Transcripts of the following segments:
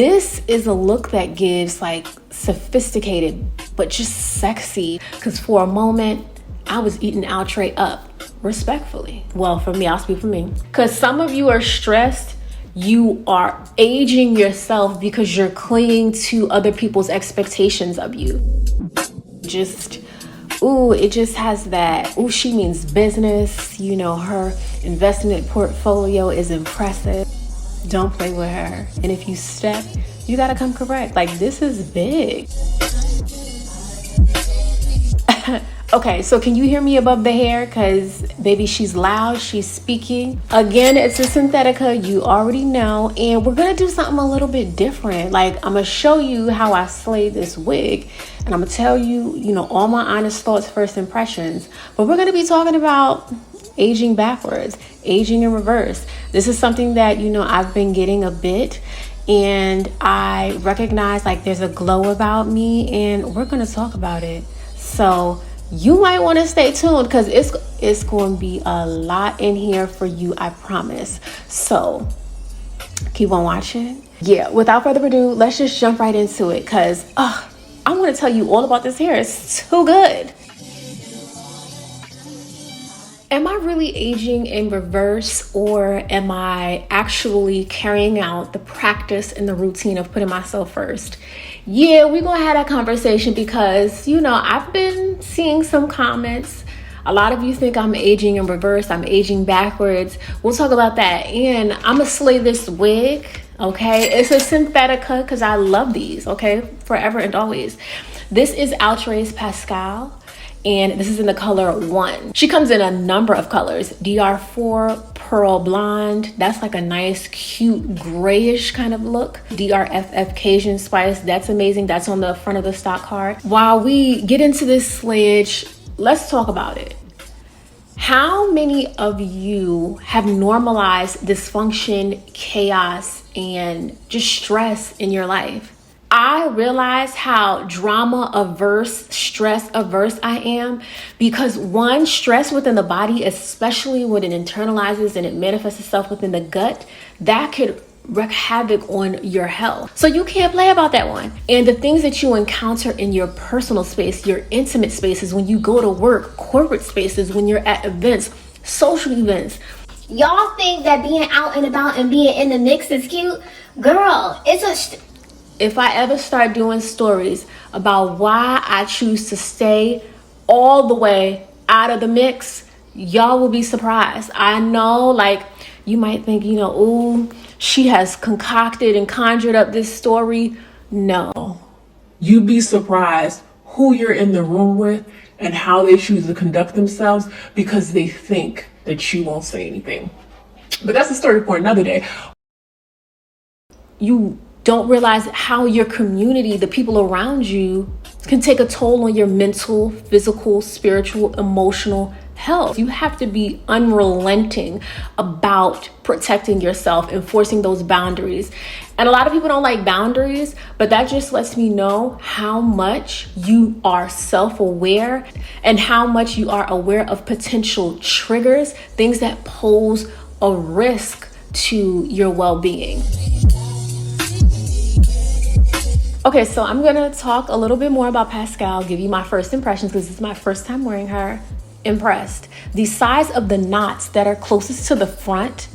This is a look that gives like sophisticated, but just sexy. Cause for a moment, I was eating Outre up, respectfully. Well, for me, I'll speak for me. Cause some of you are stressed. You are aging yourself because you're clinging to other people's expectations of you. Just, ooh, it just has that, ooh, she means business. You know, her investment portfolio is impressive. Don't play with her. And if you step, you gotta come correct. Like, this is big. Okay, so can you hear me above the hair? Cause baby, she's loud, she's speaking. Again, it's a Synthetica, you already know. And we're gonna do something a little bit different. Like, I'm gonna show you how I slayed this wig. And I'm gonna tell you, you know, all my honest thoughts, first impressions. But we're gonna be talking about aging backwards, aging in reverse. This is something that, you know, I've been getting a bit. And I recognize like there's a glow about me, and we're gonna talk about it. So you might want to stay tuned because it's going to be a lot in here for you, I promise. So keep on watching. Yeah, without further ado, let's just jump right into it because I want to tell you all about this hair. It's too good. Am I really aging in reverse, or am I actually carrying out the practice and the routine of putting myself first? Yeah, we're gonna have that conversation because, you know, I've been seeing some comments. A lot of you think I'm aging in reverse, I'm aging backwards. We'll talk about that. And I'm gonna slay this wig, okay? It's a Synthetica because I love these, okay? Forever and always. This is Outre Pascale. And this is in the color 1. She comes in a number of colors. DR4, Pearl Blonde. That's like a nice, cute, grayish kind of look. DRFF Cajun Spice. That's amazing. That's on the front of the stock card. While we get into this slayage, let's talk about it. How many of you have normalized dysfunction, chaos, and just stress in your life? I realize how drama averse, stress averse I am because one, stress within the body, especially when it internalizes and it manifests itself within the gut, that could wreak havoc on your health. So you can't play about that one. And the things that you encounter in your personal space, your intimate spaces, when you go to work, corporate spaces, when you're at events, social events. Y'all think that being out and about and being in the mix is cute? Girl, it's a... If I ever start doing stories about why I choose to stay all the way out of the mix, y'all will be surprised. I know, like, you might think, you know, ooh, she has concocted and conjured up this story. No. You'd be surprised who you're in the room with and how they choose to conduct themselves because they think that you won't say anything. But that's a story for another day. You don't realize how your community, the people around you, can take a toll on your mental, physical, spiritual, emotional health. You have to be unrelenting about protecting yourself, enforcing those boundaries. And a lot of people don't like boundaries, but that just lets me know how much you are self-aware and how much you are aware of potential triggers, things that pose a risk to your well-being. Okay, so I'm gonna talk a little bit more about Pascale, give you my first impressions because this is my first time wearing her. Impressed. The size of the knots that are closest to the front,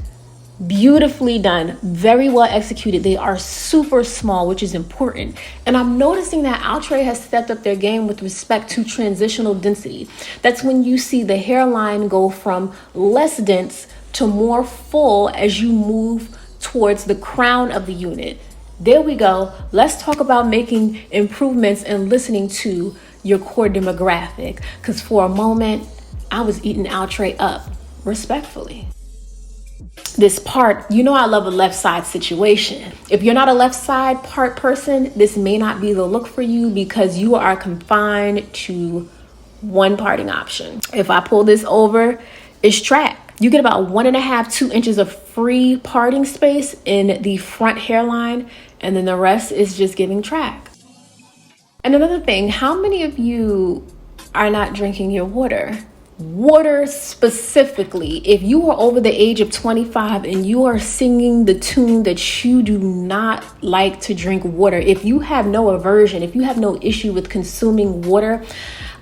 beautifully done, very well executed. They are super small, which is important. And I'm noticing that Outre has stepped up their game with respect to transitional density. That's when you see the hairline go from less dense to more full as you move towards the crown of the unit. There we go. Let's talk about making improvements and listening to your core demographic. Because for a moment, I was eating Outre up, respectfully. This part, you know I love a left side situation. If you're not a left side part person, this may not be the look for you because you are confined to one parting option. If I pull this over, it's track. You get about 1.5 to 2 inches of free parting space in the front hairline, and then the rest is just giving track. And another thing, how many of you are not drinking your water? Water specifically, if you are over the age of 25 and you are singing the tune that you do not like to drink water, if you have no aversion, if you have no issue with consuming water,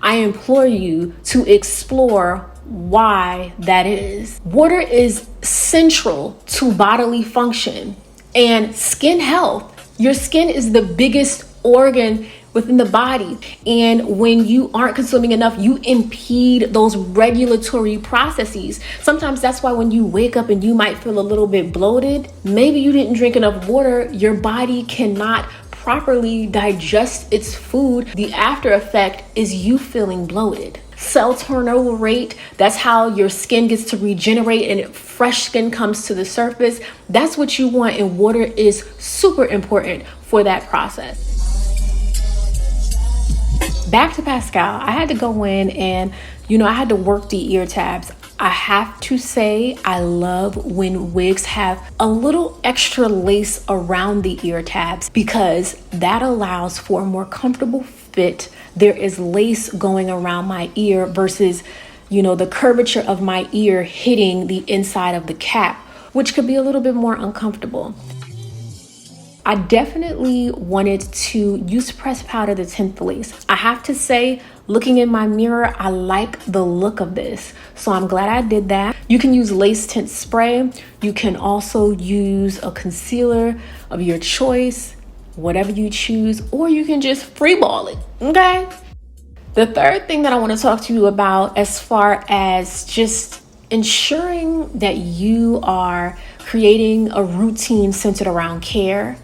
I implore you to explore why that is. Water is central to bodily function and skin health. Your skin is the biggest organ within the body, and when you aren't consuming enough, you impede those regulatory processes. Sometimes that's why when you wake up and you might feel a little bit bloated, maybe you didn't drink enough water. Your body cannot properly digest its food. The after effect is you feeling bloated. Cell turnover rate, that's how your skin gets to regenerate and fresh skin comes to the surface. That's what you want, and water is super important for that process. Back to Pascale, I had to go in and, I had to work the ear tabs. I have to say, I love when wigs have a little extra lace around the ear tabs because that allows for a more comfortable fit. There is lace going around my ear versus, the curvature of my ear hitting the inside of the cap, which could be a little bit more uncomfortable. I definitely wanted to use pressed powder the 10th lace. I have to say, looking in my mirror, I like the look of this. So I'm glad I did that. You can use lace tint spray. You can also use a concealer of your choice, whatever you choose, or you can just freeball it, okay? The third thing that I want to talk to you about as far as just ensuring that you are creating a routine centered around care.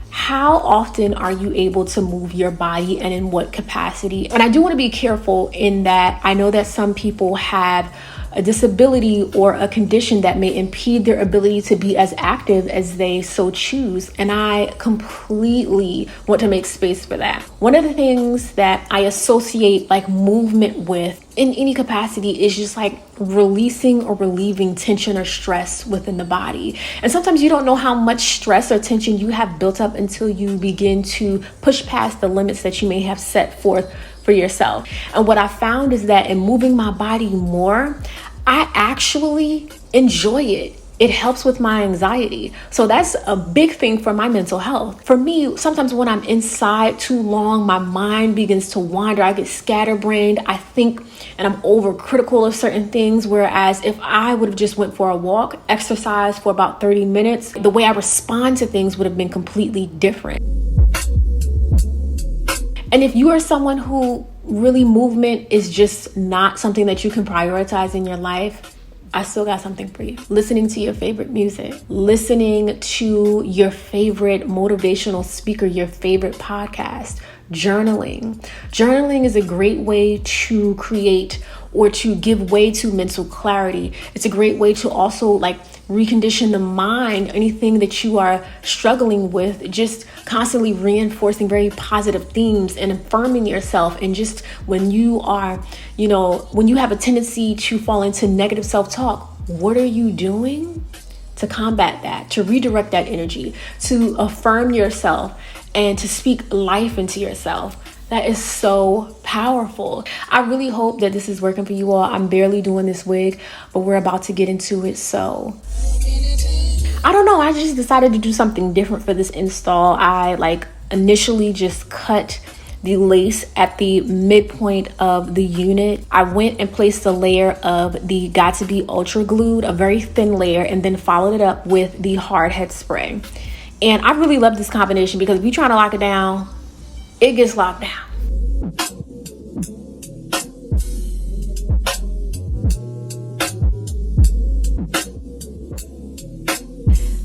How often are you able to move your body and in what capacity? And I do want to be careful in that I know that some people have a disability or a condition that may impede their ability to be as active as they so choose. And I completely want to make space for that. One of the things that I associate like movement with in any capacity is just like releasing or relieving tension or stress within the body. And sometimes you don't know how much stress or tension you have built up until you begin to push past the limits that you may have set forth for yourself. And what I found is that in moving my body more, I actually enjoy it. It helps with my anxiety. So that's a big thing for my mental health. For me, sometimes when I'm inside too long, my mind begins to wander. I get scatterbrained. I think and I'm overcritical of certain things. Whereas if I would have just went for a walk, exercise for about 30 minutes, the way I respond to things would have been completely different. And if you are someone who really movement is just not something that you can prioritize in your life, I still got something for you. Listening to your favorite music, listening to your favorite motivational speaker, your favorite podcast, journaling. Journaling is a great way to create or to give way to mental clarity. It's a great way to also like recondition the mind, anything that you are struggling with, just constantly reinforcing very positive themes and affirming yourself. And just when you are, when you have a tendency to fall into negative self-talk, what are you doing to combat that, to redirect that energy, to affirm yourself and to speak life into yourself? That is so powerful. I really hope that this is working for you all. I'm barely doing this wig, but we're about to get into it. So I don't know. I just decided to do something different for this install. I initially just cut the lace at the midpoint of the unit. I went and placed a layer of the got2b Ultra Glued, a very thin layer, and then followed it up with the hard head spray. And I really love this combination because if you're trying to lock it down, it gets locked down.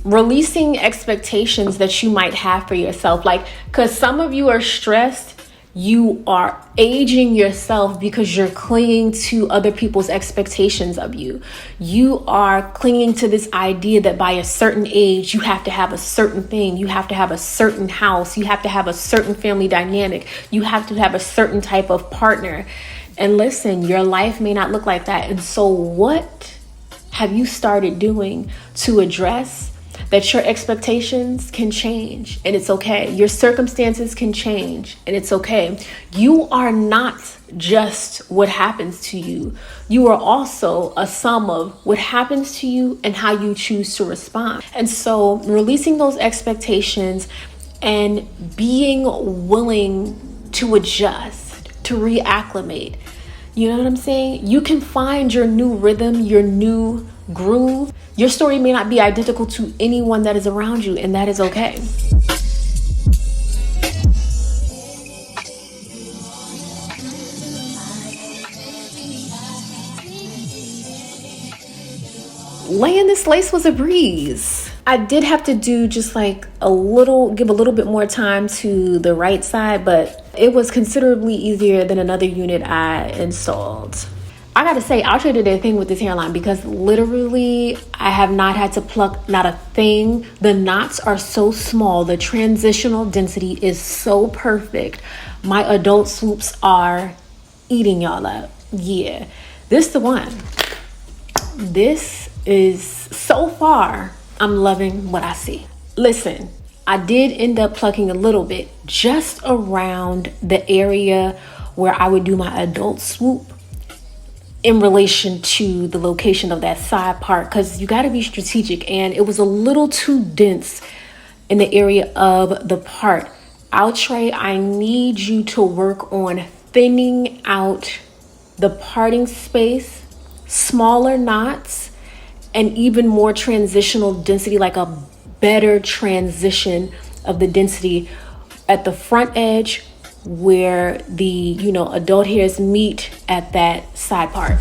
Releasing expectations that you might have for yourself. Because some of you are stressed, you are aging yourself because you're clinging to other people's expectations of you. You are clinging to this idea that by a certain age, you have to have a certain thing. You have to have a certain house. You have to have a certain family dynamic. You have to have a certain type of partner. And listen, your life may not look like that. And so what have you started doing to address that your expectations can change and it's okay. Your circumstances can change and it's okay. You are not just what happens to you. You are also a sum of what happens to you and how you choose to respond. And so releasing those expectations and being willing to adjust, to reacclimate. You know what I'm saying? You can find your new rhythm, your new groove. Your story may not be identical to anyone that is around you, and that is okay. Laying this lace was a breeze. I did have to do just like give a little bit more time to the right side, but it was considerably easier than another unit I installed. I gotta say, Outre did a thing with this hairline because literally I have not had to pluck not a thing. The knots are so small. The transitional density is so perfect. My adult swoops are eating y'all up. Yeah, this the one. This is so far, I'm loving what I see. Listen, I did end up plucking a little bit just around the area where I would do my adult swoop in relation to the location of that side part, because you got to be strategic, and it was a little too dense in the area of the part. Outre, I need you to work on thinning out the parting space, smaller knots, and even more transitional density, like a better transition of the density at the front edge where the adult hairs meet at that side part.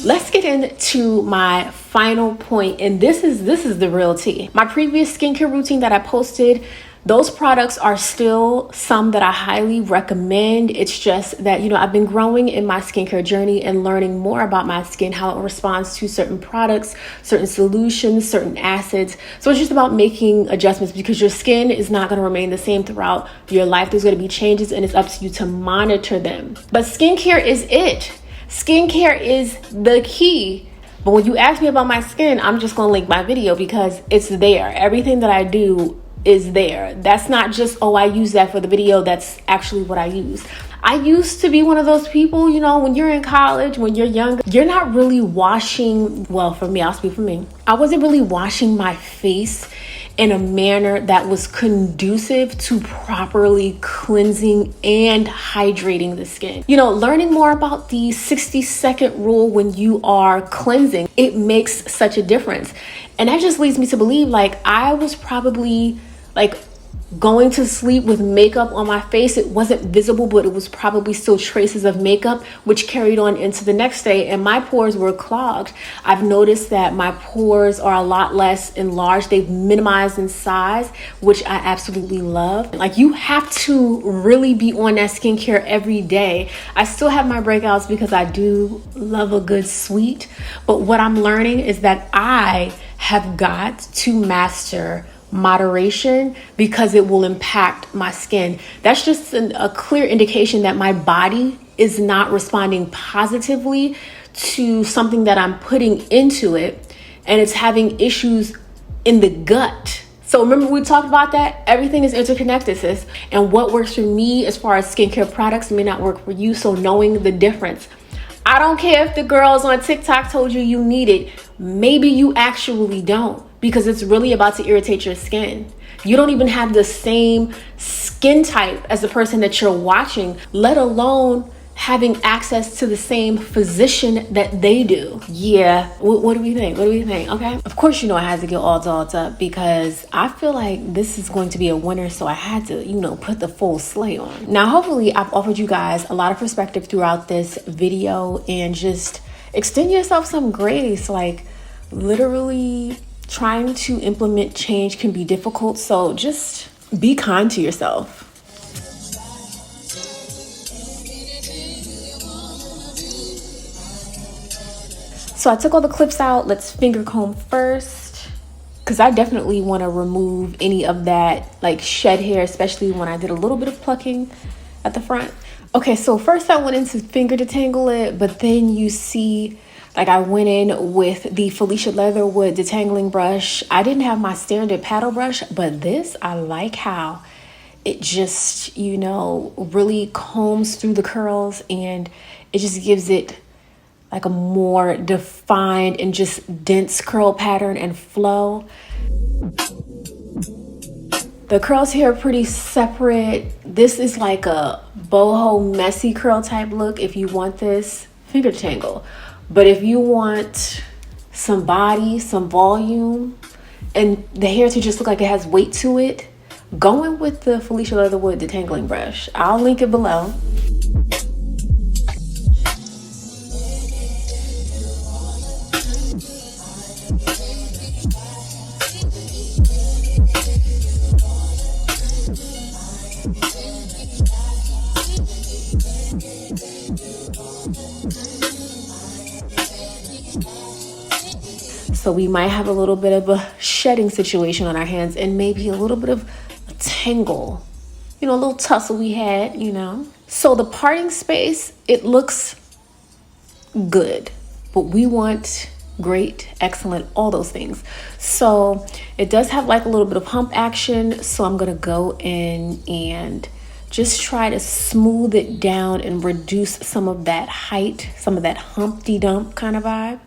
Let's get into my final point, and this is the real tea. My previous skincare routine that I posted, those products are still some that I highly recommend. It's just that, I've been growing in my skincare journey and learning more about my skin, how it responds to certain products, certain solutions, certain acids. So it's just about making adjustments, because your skin is not going to remain the same throughout your life. There's going to be changes, and it's up to you to monitor them. But skincare is it. Skincare is the key. But when you ask me about my skin, I'm just going to link my video because it's there. Everything that I do is there. That's not just, I use that for the video. That's actually what I use. I used to be one of those people, when you're in college, when you're young, you're not really washing, for me, I'll speak for me. I wasn't really washing my face in a manner that was conducive to properly cleansing and hydrating the skin. Learning more about the 60-second rule when you are cleansing, it makes such a difference. And that just leads me to believe I was probably going to sleep with makeup on my face. It wasn't visible, but it was probably still traces of makeup, which carried on into the next day, and my pores were clogged. I've noticed that my pores are a lot less enlarged. They've minimized in size, which I absolutely love. You have to really be on that skincare every day. I still have my breakouts because I do love a good sweet, but what I'm learning is that I have got to master moderation because it will impact my skin. That's just a clear indication that my body is not responding positively to something that I'm putting into it, and it's having issues in the gut. So remember, we talked about that. Everything is interconnected, sis. And what works for me as far as skincare products may not work for you. So knowing the difference. I don't care if the girls on TikTok told you need it. Maybe you actually don't, because it's really about to irritate your skin. You don't even have the same skin type as the person that you're watching, let alone having access to the same physician that they do. Yeah, what do we think? Okay. Of course, I had to get all dolled up because I feel like this is going to be a winner. So I had to, put the full slay on. Now, hopefully I've offered you guys a lot of perspective throughout this video, and just extend yourself some grace. Literally trying to implement change can be difficult. So just be kind to yourself. So I took all the clips out. Let's finger comb first, because I definitely want to remove any of that shed hair, especially when I did a little bit of plucking at the front. Okay, so first I went into finger detangle it, but then you see, like I went in with the Felicia Leatherwood detangling brush. I didn't have my standard paddle brush, but this, I like how it just, you know, really combs through the curls, and it just gives it like a more defined and just dense curl pattern and flow. The curls here are pretty separate. This is like a boho messy curl type look if you want this finger tangle. But if you want some body, some volume, and the hair to just look like it has weight to it, go in with the Felicia Leatherwood detangling brush. I'll link it below. So we might have a little bit of a shedding situation on our hands and maybe a little bit of a tangle, you know, a little tussle we had, you know. So the parting space, it looks good, but we want great, excellent, all those things. So it does have like a little bit of hump action. So I'm gonna go in and just try to smooth it down and reduce some of that height, some of that Humpty Dump kind of vibe.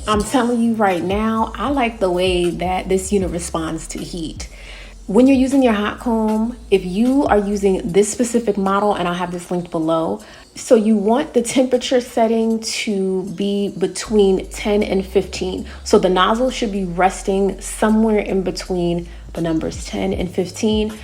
I'm telling you right now, I like the way that this unit responds to heat. When you're using your hot comb, if you are using this specific model, and I'll have this linked below, so you want the temperature setting to be between 10 and 15. So the nozzle should be resting somewhere in between the numbers 10 and 15.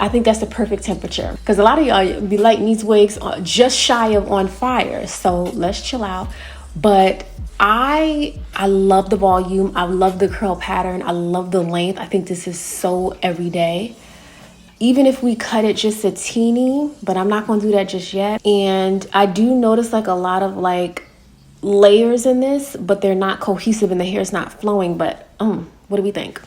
I think that's the perfect temperature, because a lot of y'all be lighting these wigs just shy of on fire. So let's chill out. But I love the volume. I love the curl pattern. I love the length. I think this is so everyday. Even if we cut it just a teeny, but I'm not going to do that just yet. And I do notice like a lot of like layers in this, but they're not cohesive and the hair's not flowing. But what do we think?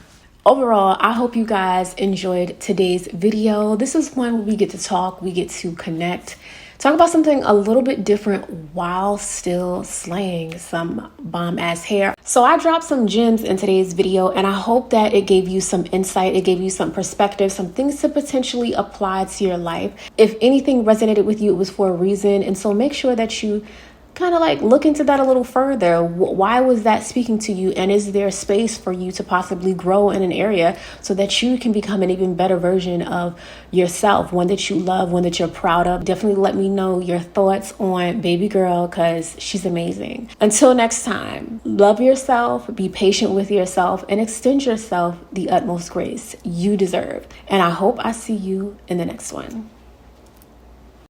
Overall, I hope you guys enjoyed today's video. This is one where we get to talk, we get to connect, talk about something a little bit different while still slaying some bomb ass hair. So I dropped some gems in today's video, and I hope that it gave you some insight, it gave you some perspective, some things to potentially apply to your life. If anything resonated with you, it was for a reason. And so make sure that you kind of like look into that a little further. Why was that speaking to you? And is there space for you to possibly grow in an area so that you can become an even better version of yourself, one that you love, one that you're proud of? Definitely let me know your thoughts on baby girl, because she's amazing. Until next time, love yourself, be patient with yourself, and extend yourself the utmost grace you deserve. And I hope I see you in the next one.